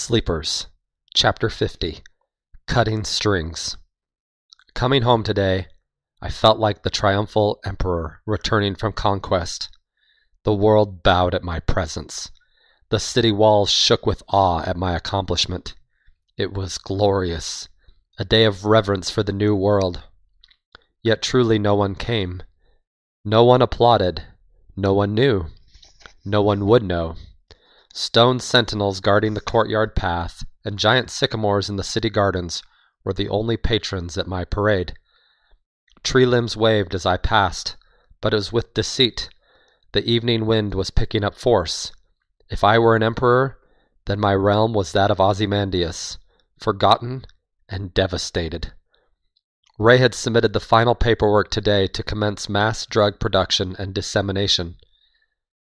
Sleepers, Chapter 50, Cutting Strings. Coming home today, I felt like the triumphal emperor returning from conquest. The world bowed at my presence. The city walls shook with awe at my accomplishment. It was glorious, a day of reverence for the new world. Yet truly no one came. No one applauded. No one knew. No one would know. Stone sentinels guarding the courtyard path and giant sycamores in the city gardens were the only patrons at my parade. Tree limbs waved as I passed, but it was with deceit. The evening wind was picking up force. If I were an emperor, then my realm was that of Ozymandias, forgotten and devastated. Ray had submitted the final paperwork today to commence mass drug production and dissemination.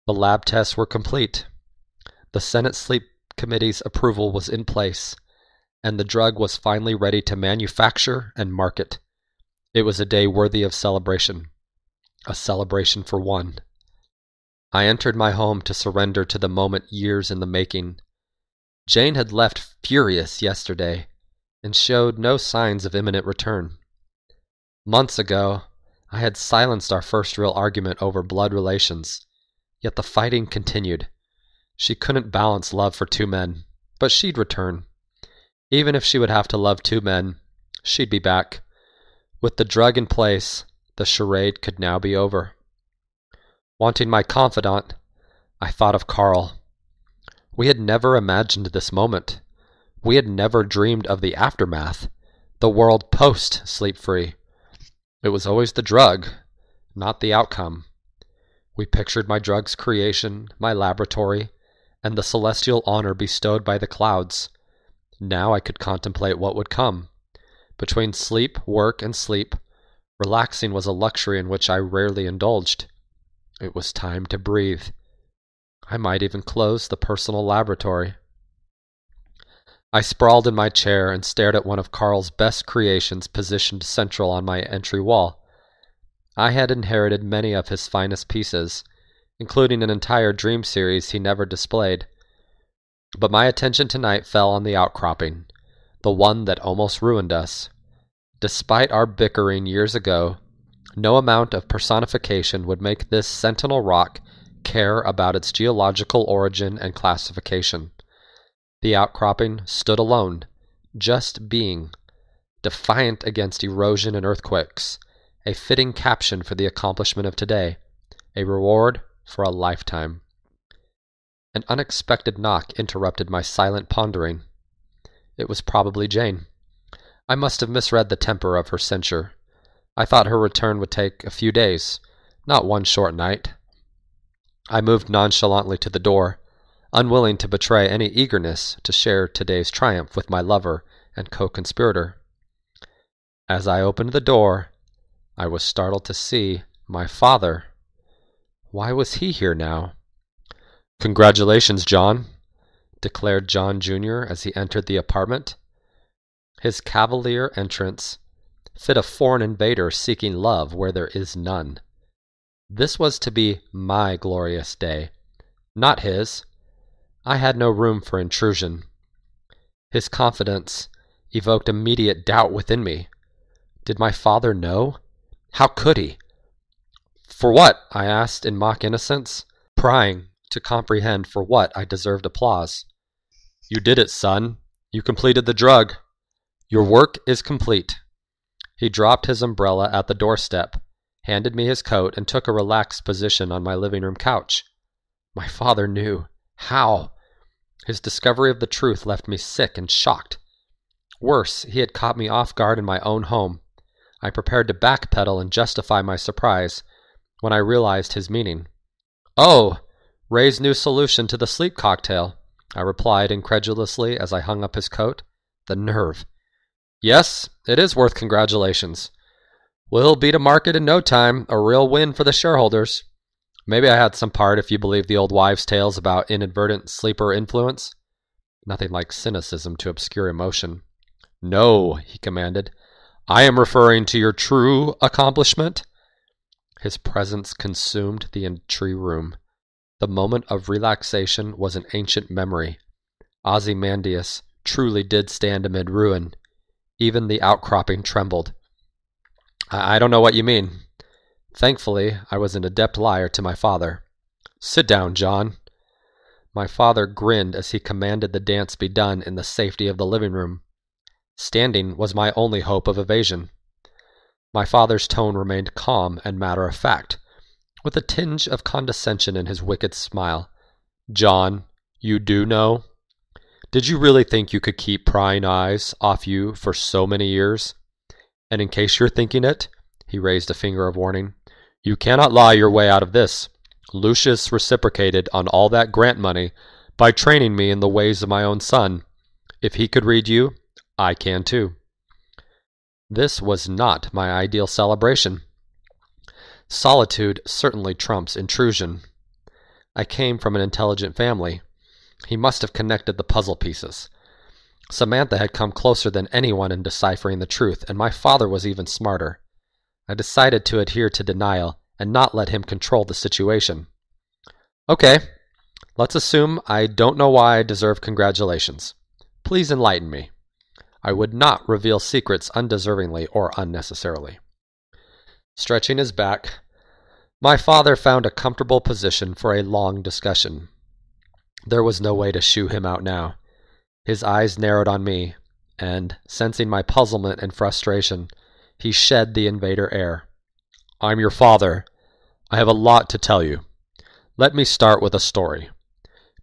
The lab tests were complete. The Senate Sleep Committee's approval was in place, and the drug was finally ready to manufacture and market. It was a day worthy of celebration, a celebration for one. I entered my home to surrender to the moment years in the making. Jane had left furious yesterday and showed no signs of imminent return. Months ago, I had silenced our first real argument over blood relations, yet the fighting continued. She couldn't balance love for two men, but she'd return. Even if she would have to love two men, she'd be back. With the drug in place, the charade could now be over. Wanting my confidant, I thought of Carl. We had never imagined this moment. We had never dreamed of the aftermath, the world post-SleepFree. It was always the drug, not the outcome. We pictured my drug's creation, my laboratory, and the celestial honor bestowed by the clouds. Now I could contemplate what would come. Between sleep, work, and sleep, relaxing was a luxury in which I rarely indulged. It was time to breathe. I might even close the personal laboratory. I sprawled in my chair and stared at one of Carl's best creations positioned central on my entry wall. I had inherited many of his finest pieces, including an entire dream series he never displayed. But my attention tonight fell on the outcropping, the one that almost ruined us. Despite our bickering years ago, no amount of personification would make this sentinel rock care about its geological origin and classification. The outcropping stood alone, just being, defiant against erosion and earthquakes, a fitting caption for the accomplishment of today, a reward for a lifetime. An unexpected knock interrupted my silent pondering. It was probably Jane. I must have misread the temper of her censure. I thought her return would take a few days, not one short night. I moved nonchalantly to the door, unwilling to betray any eagerness to share today's triumph with my lover and co-conspirator. As I opened the door, I was startled to see my father. Why was he here now? "Congratulations, John," declared John Jr. as he entered the apartment. His cavalier entrance fit a foreign invader seeking love where there is none. This was to be my glorious day, not his. I had no room for intrusion. His confidence evoked immediate doubt within me. Did my father know? How could he? For what? I asked in mock innocence, prying to comprehend for what I deserved applause. "You did it, son. You completed the drug. Your work is complete." He dropped his umbrella at the doorstep, handed me his coat, and took a relaxed position on my living room couch. My father knew. How? His discovery of the truth left me sick and shocked. Worse, he had caught me off guard in my own home. I prepared to backpedal and justify my surprise when I realized his meaning. "Oh, Ray's new solution to the sleep cocktail," I replied incredulously as I hung up his coat. The nerve. "Yes, it is worth congratulations. We'll be to market in no time, a real win for the shareholders. Maybe I had some part if you believe the old wives' tales about inadvertent sleeper influence." Nothing like cynicism to obscure emotion. "No," he commanded. "I am referring to your true accomplishment." His presence consumed the entry room. The moment of relaxation was an ancient memory. Ozymandias truly did stand amid ruin. Even the outcropping trembled. I don't know what you mean. Thankfully, I was an adept liar to my father. Sit down, John. My father grinned as he commanded the dance be done in the safety of the living room. Standing was my only hope of evasion. My father's tone remained calm and matter-of-fact, with a tinge of condescension in his wicked smile. John, you do know? Did you really think you could keep prying eyes off you for so many years? And in case you're thinking it, he raised a finger of warning, you cannot lie your way out of this. Lucius reciprocated on all that grant money by training me in the ways of my own son. If he could read you, I can too. This was not my ideal celebration. Solitude certainly trumps intrusion. I came from an intelligent family. He must have connected the puzzle pieces. Samantha had come closer than anyone in deciphering the truth, and my father was even smarter. I decided to adhere to denial and not let him control the situation. Okay, let's assume I don't know why I deserve congratulations. Please enlighten me. I would not reveal secrets undeservingly or unnecessarily. Stretching his back, my father found a comfortable position for a long discussion. There was no way to shoo him out now. His eyes narrowed on me, and, sensing my puzzlement and frustration, he shed the invader air. I'm your father. I have a lot to tell you. Let me start with a story.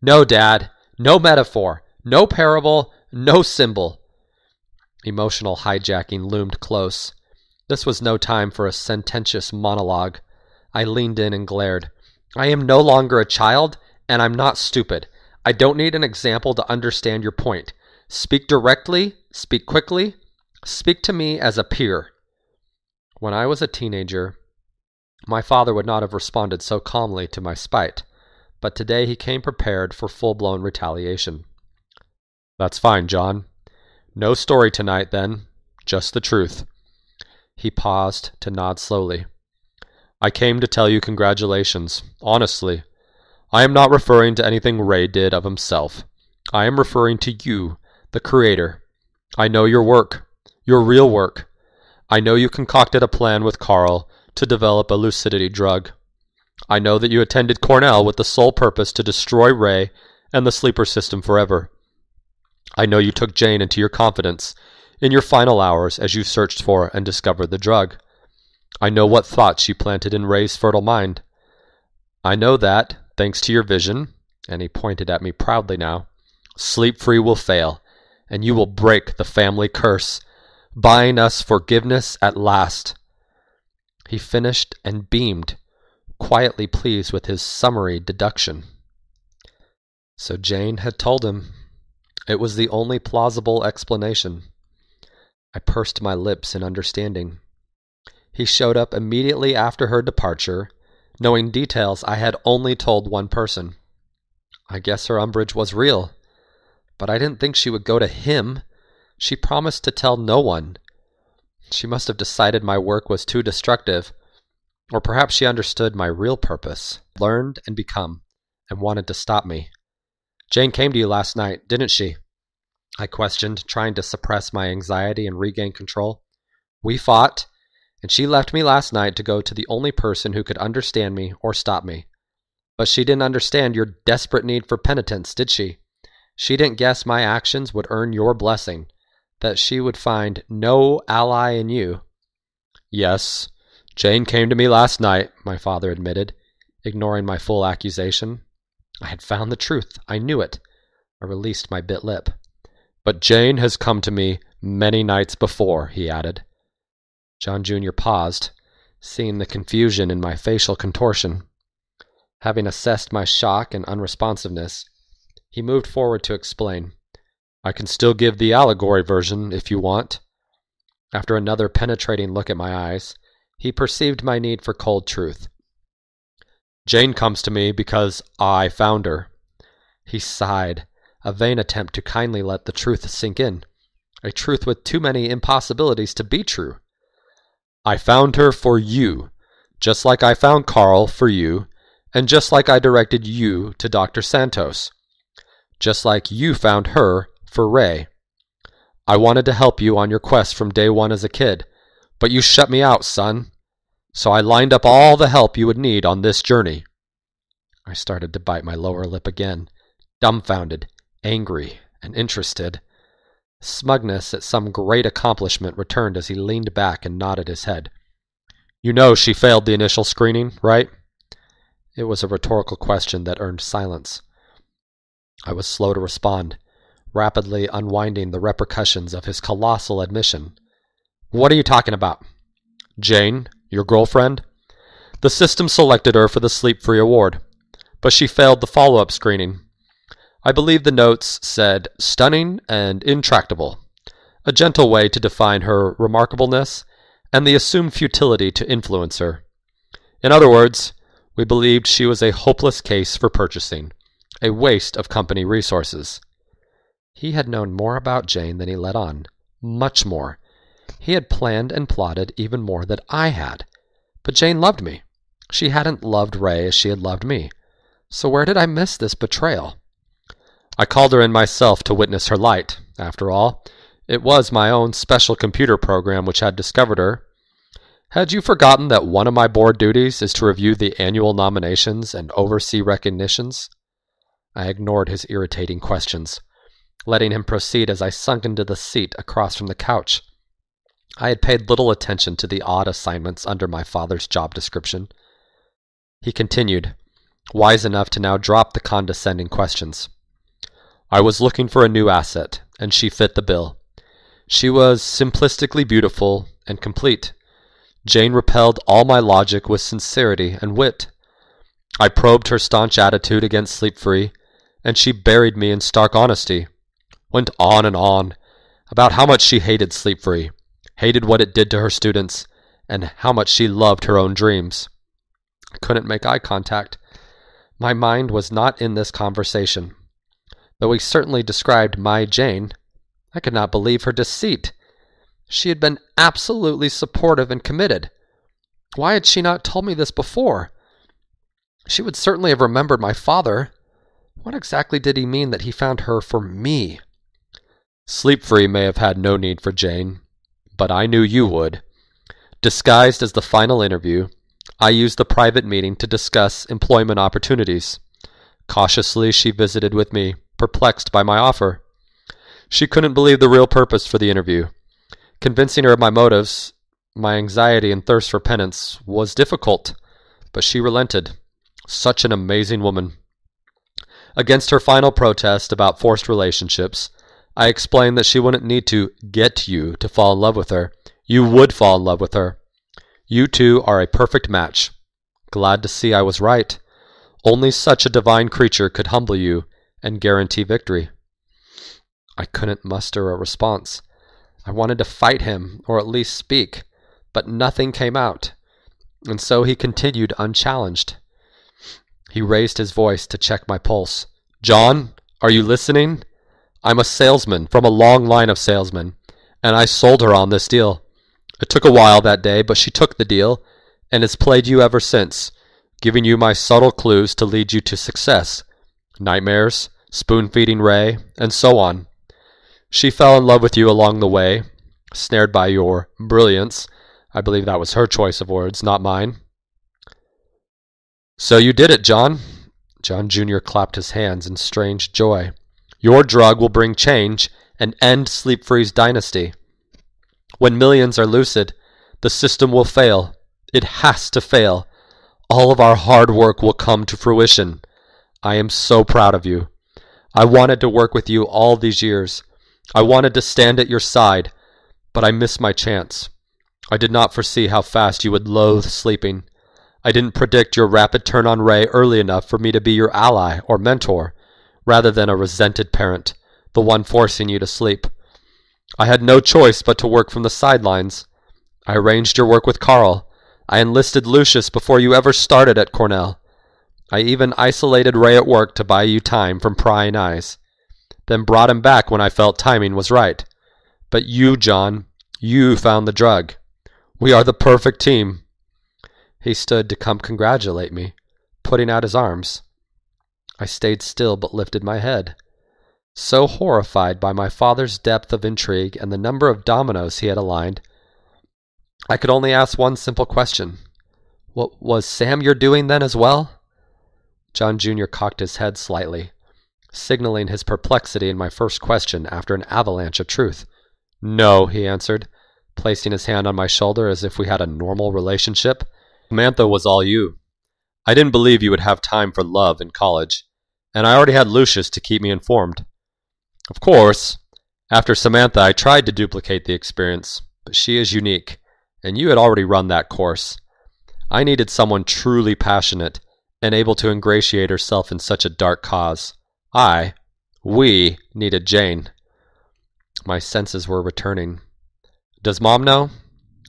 No, Dad. No metaphor. No parable. No symbol. Emotional hijacking loomed close. This was no time for a sententious monologue. I leaned in and glared. I am no longer a child, and I'm not stupid. I don't need an example to understand your point. Speak directly, speak quickly, speak to me as a peer. When I was a teenager, my father would not have responded so calmly to my spite, but today he came prepared for full-blown retaliation. That's fine, John. No story tonight, then. Just the truth. He paused to nod slowly. I came to tell you congratulations, honestly. I am not referring to anything Ray did of himself. I am referring to you, the creator. I know your work, your real work. I know you concocted a plan with Carl to develop a lucidity drug. I know that you attended Cornell with the sole purpose to destroy Ray and the sleeper system forever. I know you took Jane into your confidence in your final hours as you searched for and discovered the drug. I know what thoughts you planted in Ray's fertile mind. I know that, thanks to your vision, and he pointed at me proudly now, SleepFree will fail, and you will break the family curse, buying us forgiveness at last. He finished and beamed, quietly pleased with his summary deduction. So Jane had told him. It was the only plausible explanation. I pursed my lips in understanding. He showed up immediately after her departure, knowing details I had only told one person. I guess her umbrage was real, but I didn't think she would go to him. She promised to tell no one. She must have decided my work was too destructive, or perhaps she understood my real purpose, learned and become, and wanted to stop me. Jane came to you last night, didn't she? I questioned, trying to suppress my anxiety and regain control. We fought, and she left me last night to go to the only person who could understand me or stop me. But she didn't understand your desperate need for penitence, did she? She didn't guess my actions would earn your blessing, that she would find no ally in you. Yes, Jane came to me last night, my father admitted, ignoring my full accusation. I had found the truth. I knew it. I released my bit lip. But Jane has come to me many nights before, he added. John Jr. paused, seeing the confusion in my facial contortion. Having assessed my shock and unresponsiveness, he moved forward to explain. I can still give the allegory version if you want. After another penetrating look at my eyes, he perceived my need for cold truth. Jane comes to me because I found her. He sighed, a vain attempt to kindly let the truth sink in, a truth with too many impossibilities to be true. I found her for you, just like I found Carl for you, and just like I directed you to Dr. Santos. just like you found her for Ray. I wanted to help you on your quest from day one as a kid, but you shut me out, son. So I lined up all the help you would need on this journey." I started to bite my lower lip again, dumbfounded, angry, and interested. Smugness at some great accomplishment returned as he leaned back and nodded his head. "You know she failed the initial screening, right?" It was a rhetorical question that earned silence. I was slow to respond, rapidly unwinding the repercussions of his colossal admission. "What are you talking about?" "Jane, your girlfriend? The system selected her for the SleepFree award, but she failed the follow-up screening. I believe the notes said stunning and intractable, a gentle way to define her remarkableness and the assumed futility to influence her. In other words, we believed she was a hopeless case for purchasing, a waste of company resources." He had known more about Jane than he let on, much more. He had planned and plotted even more than I had. But Jane loved me. She hadn't loved Ray as she had loved me. So where did I miss this betrayal? I called her in myself to witness her light. After all, it was my own special computer program which had discovered her. Had you forgotten that one of my board duties is to review the annual nominations and oversee recognitions? I ignored his irritating questions, letting him proceed as I sunk into the seat across from the couch. I had paid little attention to the odd assignments under my father's job description. He continued, wise enough to now drop the condescending questions. I was looking for a new asset, and she fit the bill. She was simplistically beautiful and complete. Jane repelled all my logic with sincerity and wit. I probed her staunch attitude against SleepFree, and she buried me in stark honesty. Went on and on about how much she hated SleepFree, hated what it did to her students, and how much she loved her own dreams. I couldn't make eye contact. My mind was not in this conversation. Though he certainly described my Jane, I could not believe her deceit. She had been absolutely supportive and committed. Why had she not told me this before? She would certainly have remembered my father. What exactly did he mean that he found her for me? SleepFree may have had no need for Jane, but I knew you would. Disguised as the final interview, I used the private meeting to discuss employment opportunities. Cautiously, she visited with me, perplexed by my offer. She couldn't believe the real purpose for the interview. Convincing her of my motives, my anxiety and thirst for penance, was difficult, but she relented. Such an amazing woman. Against her final protest about forced relationships, I explained that she wouldn't need to get you to fall in love with her. You would fall in love with her. You two are a perfect match. Glad to see I was right. Only such a divine creature could humble you and guarantee victory. I couldn't muster a response. I wanted to fight him, or at least speak, but nothing came out, and so he continued unchallenged. He raised his voice to check my pulse. John, are you listening? I'm a salesman from a long line of salesmen, and I sold her on this deal. It took a while that day, but she took the deal, and has played you ever since, giving you my subtle clues to lead you to success. Nightmares, spoon-feeding Ray, and so on. She fell in love with you along the way, snared by your brilliance. I believe that was her choice of words, not mine. So you did it, John. John Jr. clapped his hands in strange joy. Your drug will bring change and end SleepFree's dynasty. When millions are lucid, the system will fail. It has to fail. All of our hard work will come to fruition. I am so proud of you. I wanted to work with you all these years. I wanted to stand at your side, but I missed my chance. I did not foresee how fast you would loathe sleeping. I didn't predict your rapid turn on Ray early enough for me to be your ally or mentor, rather than a resented parent, the one forcing you to sleep. I had no choice but to work from the sidelines. I arranged your work with Carl. I enlisted Lucius before you ever started at Cornell. I even isolated Ray at work to buy you time from prying eyes, then brought him back when I felt timing was right. But you, John, you found the drug. We are the perfect team. He stood to come congratulate me, putting out his arms. I stayed still but lifted my head. So horrified by my father's depth of intrigue and the number of dominoes he had aligned, I could only ask one simple question. What was Sam you're doing then as well? John Jr. cocked his head slightly, signaling his perplexity in my first question after an avalanche of truth. No, he answered, placing his hand on my shoulder as if we had a normal relationship. Samantha was all you. I didn't believe you would have time for love in college, and I already had Lucius to keep me informed. Of course, after Samantha, I tried to duplicate the experience, but she is unique, and you had already run that course. I needed someone truly passionate and able to ingratiate herself in such a dark cause. We needed Jane. My senses were returning. Does Mom know?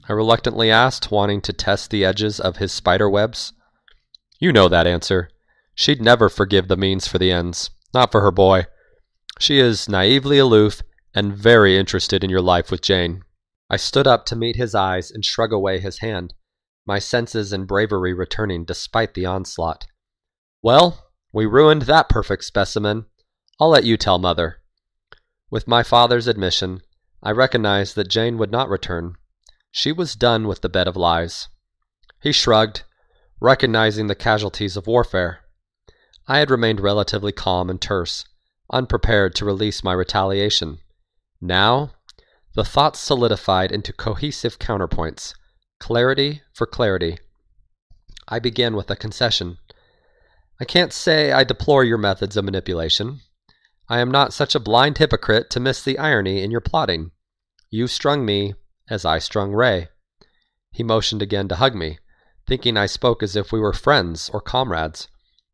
I reluctantly asked, wanting to test the edges of his spider webs. You know that answer. She'd never forgive the means for the ends. Not for her boy. She is naively aloof and very interested in your life with Jane. I stood up to meet his eyes and shrug away his hand, my senses and bravery returning despite the onslaught. Well, we ruined that perfect specimen. I'll let you tell Mother. With my father's admission, I recognized that Jane would not return. She was done with the bed of lies. He shrugged, recognizing the casualties of warfare. I had remained relatively calm and terse, unprepared to release my retaliation. Now, the thoughts solidified into cohesive counterpoints, clarity for clarity. I began with a concession. I can't say I deplore your methods of manipulation. I am not such a blind hypocrite to miss the irony in your plotting. You strung me as I strung Ray. He motioned again to hug me, thinking I spoke as if we were friends or comrades,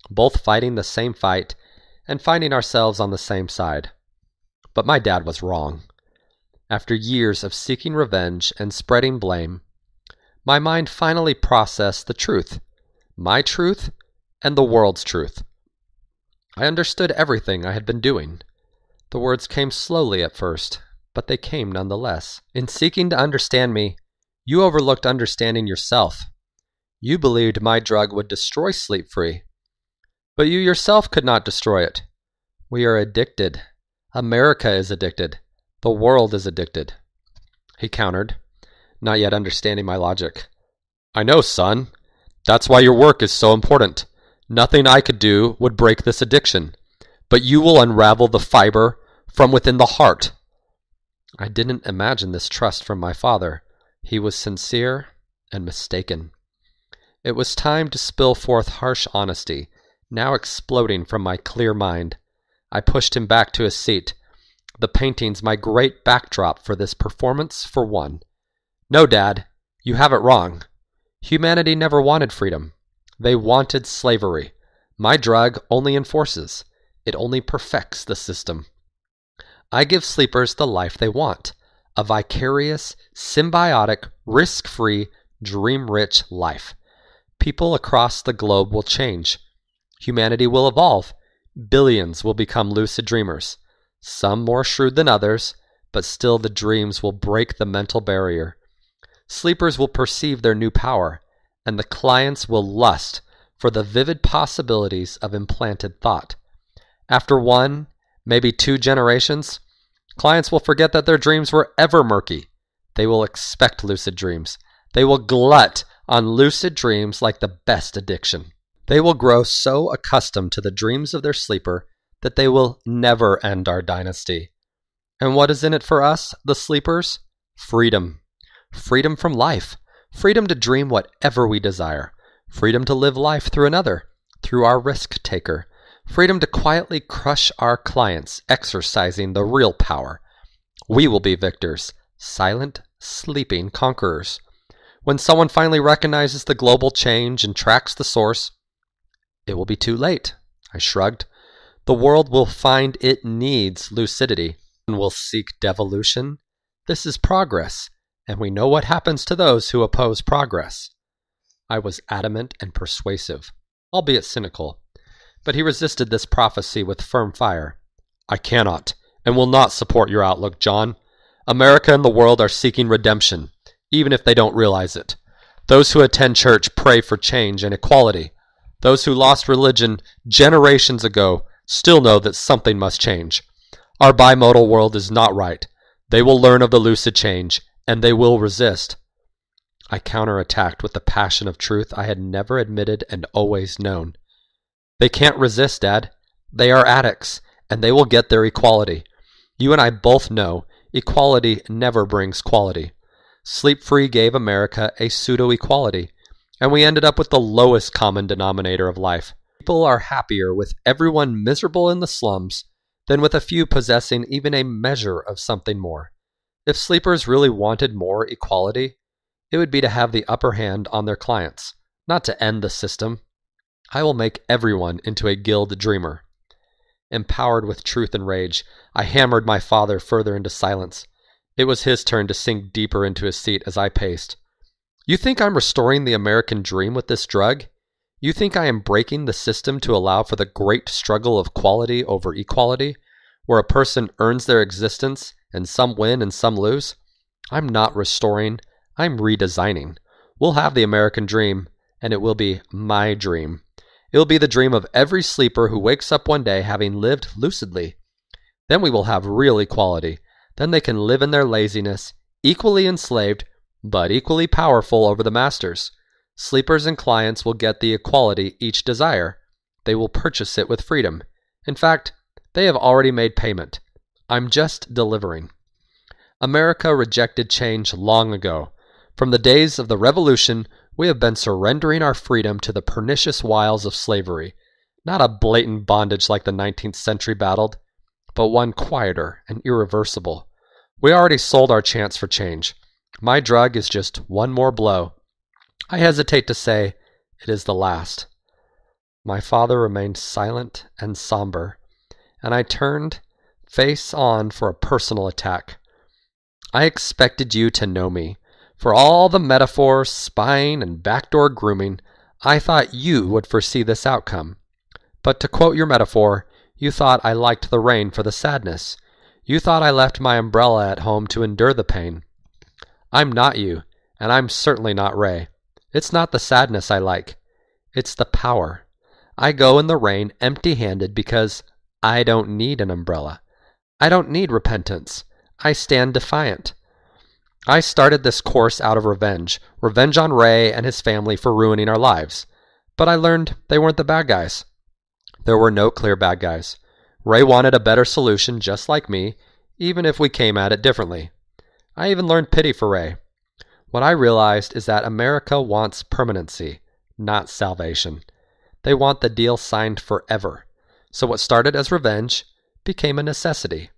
both fighting the same fight and finding ourselves on the same side. But my dad was wrong. After years of seeking revenge and spreading blame, my mind finally processed the truth, my truth and the world's truth. I understood everything I had been doing. The words came slowly at first, but they came nonetheless. In seeking to understand me, you overlooked understanding yourself. You believed my drug would destroy SleepFree, but you yourself could not destroy it. We are addicted. America is addicted. The world is addicted. He countered, not yet understanding my logic. I know, son. That's why your work is so important. Nothing I could do would break this addiction, but you will unravel the fiber from within the heart. I didn't imagine this trust from my father. He was sincere and mistaken. It was time to spill forth harsh honesty, now exploding from my clear mind. I pushed him back to his seat. The painting's my great backdrop for this performance, for one. No, Dad, you have it wrong. Humanity never wanted freedom. They wanted slavery. My drug only enforces. It only perfects the system. I give sleepers the life they want, a vicarious, symbiotic, risk-free, dream-rich life. People across the globe will change. Humanity will evolve. Billions will become lucid dreamers. Some more shrewd than others, but still the dreams will break the mental barrier. Sleepers will perceive their new power, and the clients will lust for the vivid possibilities of implanted thought. After one, maybe 2 generations, clients will forget that their dreams were ever murky. They will expect lucid dreams. They will glut on lucid dreams like the best addiction. They will grow so accustomed to the dreams of their sleeper that they will never end our dynasty. And what is in it for us, the sleepers? Freedom. Freedom from life. Freedom to dream whatever we desire. Freedom to live life through another, through our risk taker. Freedom to quietly crush our clients, exercising the real power. We will be victors, silent, sleeping conquerors. When someone finally recognizes the global change and tracks the source, it will be too late. I shrugged. The world will find it needs lucidity and will seek devolution. This is progress, and we know what happens to those who oppose progress. I was adamant and persuasive, albeit cynical, but he resisted this prophecy with firm fire. I cannot and will not support your outlook, John. America and the world are seeking redemption, even if they don't realize it. Those who attend church pray for change and equality. Those who lost religion generations ago still know that something must change. Our bimodal world is not right. They will learn of the lucid change, and they will resist. I counterattacked with the passion of truth I had never admitted and always known. They can't resist, Dad. They are addicts, and they will get their equality. You and I both know equality never brings quality. SleepFree gave America a pseudo-equality, and we ended up with the lowest common denominator of life. People are happier with everyone miserable in the slums than with a few possessing even a measure of something more. If sleepers really wanted more equality, it would be to have the upper hand on their clients, not to end the system. I will make everyone into a guild dreamer. Empowered with truth and rage, I hammered my father further into silence. It was his turn to sink deeper into his seat as I paced. You think I'm restoring the American dream with this drug? You think I am breaking the system to allow for the great struggle of quality over equality, where a person earns their existence and some win and some lose? I'm not restoring, I'm redesigning. We'll have the American dream, and it will be my dream. It will be the dream of every sleeper who wakes up one day having lived lucidly. Then we will have real equality. Then they can live in their laziness, equally enslaved, but equally powerful over the masters. Sleepers and clients will get the equality each desire. They will purchase it with freedom. In fact, they have already made payment. I'm just delivering. America rejected change long ago. From the days of the Revolution, we have been surrendering our freedom to the pernicious wiles of slavery. Not a blatant bondage like the 19th century battled, but one quieter and irreversible. We already sold our chance for change. My drug is just one more blow. I hesitate to say it is the last. My father remained silent and somber, and I turned face on for a personal attack. I expected you to know me. For all the metaphors, spying, and backdoor grooming, I thought you would foresee this outcome. But to quote your metaphor, you thought I liked the rain for the sadness. You thought I left my umbrella at home to endure the pain. I'm not you, and I'm certainly not Ray. It's not the sadness I like. It's the power. I go in the rain empty-handed because I don't need an umbrella. I don't need repentance. I stand defiant. I started this course out of revenge on Ray and his family for ruining our lives. But I learned they weren't the bad guys. There were no clear bad guys. Ray wanted a better solution just like me, even if we came at it differently. I even learned pity for Ray. What I realized is that America wants permanency, not salvation. They want the deal signed forever. So what started as revenge became a necessity.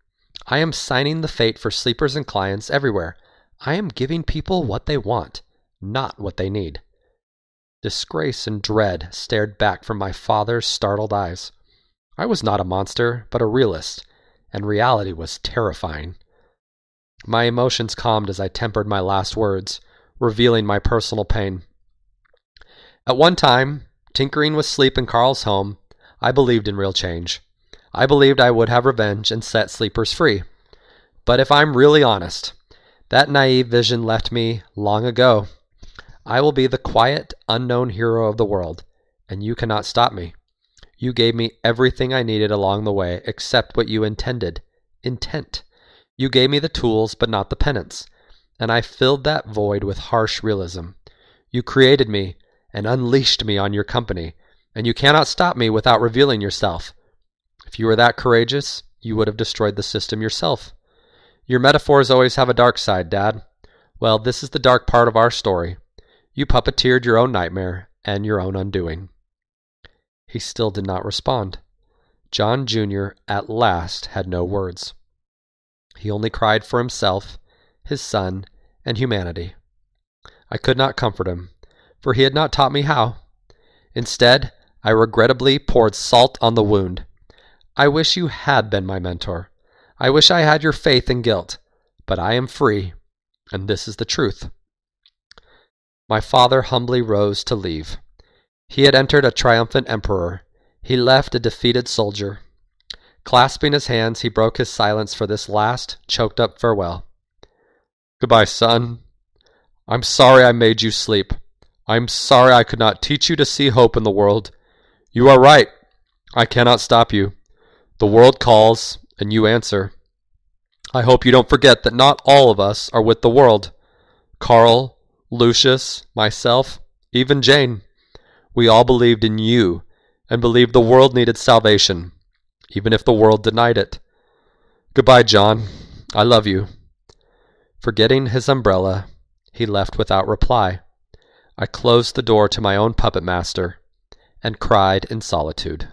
I am signing the fate for sleepers and clients everywhere. I am giving people what they want, not what they need. Disgrace and dread stared back from my father's startled eyes. I was not a monster, but a realist, and reality was terrifying. My emotions calmed as I tempered my last words, revealing my personal pain. At one time, tinkering with sleep in Carl's home, I believed in real change. I believed I would have revenge and set sleepers free. But if I'm really honest, that naive vision left me long ago. I will be the quiet, unknown hero of the world, and you cannot stop me. You gave me everything I needed along the way except what you intended. Intent. You gave me the tools, but not the penance, and I filled that void with harsh realism. You created me and unleashed me on your company, and you cannot stop me without revealing yourself. If you were that courageous, you would have destroyed the system yourself. Your metaphors always have a dark side, Dad. Well, this is the dark part of our story. You puppeteered your own nightmare and your own undoing. He still did not respond. John Jr. at last had no words. He only cried for himself, his son, and humanity. I could not comfort him, for he had not taught me how. Instead, I regrettably poured salt on the wound. I wish you had been my mentor. I wish I had your faith and guilt, but I am free, and this is the truth. My father humbly rose to leave. He had entered a triumphant emperor. He left a defeated soldier. Clasping his hands, he broke his silence for this last, choked-up farewell. Goodbye, son. I'm sorry I made you sleep. I'm sorry I could not teach you to see hope in the world. You are right. I cannot stop you. The world calls, And you answer, I hope you don't forget that not all of us are with the world. Carl, Lucius, myself, even Jane. We all believed in you and believed the world needed salvation, even if the world denied it. Goodbye, John. I love you. Forgetting his umbrella, he left without reply. I closed the door to my own puppet master and cried in solitude.